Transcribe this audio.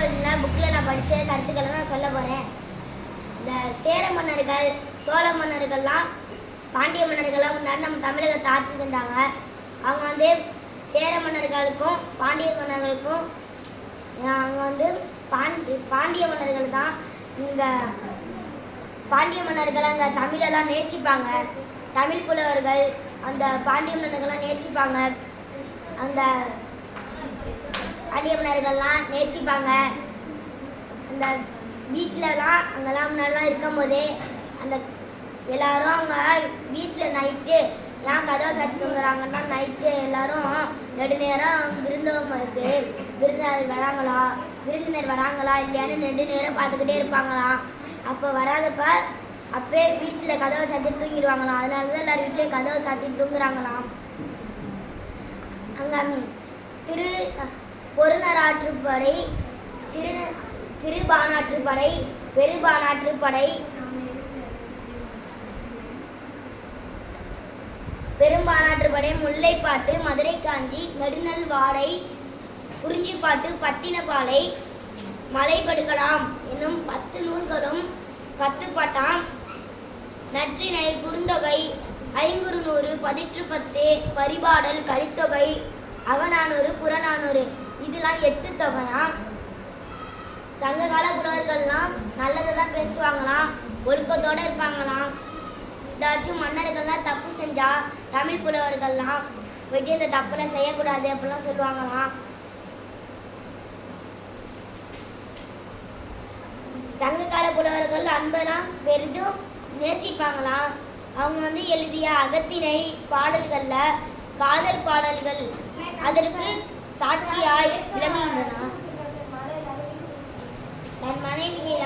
பகுதியில் புக்கில் நான் படித்த கருத்துக்களை நான் சொல்ல போகிறேன். இந்த சேர மன்னர்கள், சோழ மன்னர்கள்லாம், பாண்டிய மன்னர்கள்லாம் முன்னாடி நம்ம தமிழகத்தை ஆட்சி செஞ்சாங்க. அவங்க சேர மன்னர்களுக்கும் பாண்டிய மன்னர்களுக்கும் அவங்க பாண்டிய மன்னர்கள் தான். இந்த பாண்டிய மன்னர்கள் அங்கே தமிழெல்லாம் நேசிப்பாங்க. தமிழ் புலவர்கள் அந்த பாண்டிய மன்னர்கள்லாம் நேசிப்பாங்க. அந்த பாண்டிய மன்னர்கள்லாம் நேசிப்பாங்க. அந்த வீட்டிலலாம் அங்கெல்லாம் முன்னாடிலாம் இருக்கும்போதே அந்த எல்லாரும் அவங்க வீட்டில் நைட்டு ஏன் கதவை சாத்தி தூங்குறாங்கன்னா, நைட்டு எல்லாரும் நெடுநேரம் விருந்தினர் வராங்களா இல்லையான்னு நெடுநேரம் பார்த்துக்கிட்டே இருப்பாங்களாம். அப்போ வராதப்ப அப்பே வீட்டில் கதவை சாத்தி தூங்கிடுவாங்களாம். அதனால தான் எல்லாரும் வீட்லேயும் கதவை சாத்தி தூங்குறாங்களாம். அங்கே பொருநராற்றுப்படை, சிறுபானாற்றுப்படை, பெரும்பானாற்றுப்படை, முல்லைப்பாட்டு, மதுரை காஞ்சி, நெடுநல் வாடை, குறிஞ்சிப்பாட்டு, பட்டினப்பாலை, மலைபடுகலாம் என்னும் 10 நூல்களும் 10 பாட்டாம், நற்றிணை, குறுந்தொகை, ஐங்குறுநூறு, பதிற்று10, பரிபாடல், கலித்தொகை, அகநானூறு, புறநானூறு, இதெல்லாம் 8 தொகையாம். சங்ககால புலவர்கள்லாம் நல்லதை தான் பேசுவாங்களாம், ஒழுக்கத்தோடு இருப்பாங்களாம். ஏதாச்சும் மன்னர்கள்லாம் தப்பு செஞ்சா தமிழ் புலவர்கள்லாம் போயிட்டு இந்த தப்புலாம் செய்யக்கூடாது அப்படிலாம் சொல்லுவாங்களாம். சங்ககால புலவர்கள் அன்பெல்லாம் பெரிதும் நேசிப்பாங்களாம். அவங்க எழுதிய அகத்திணை பாடல்களில் காதல் பாடல்கள் அதற்கு சாட்சியாய் விளங்குகின்றன. தன் மனைவியை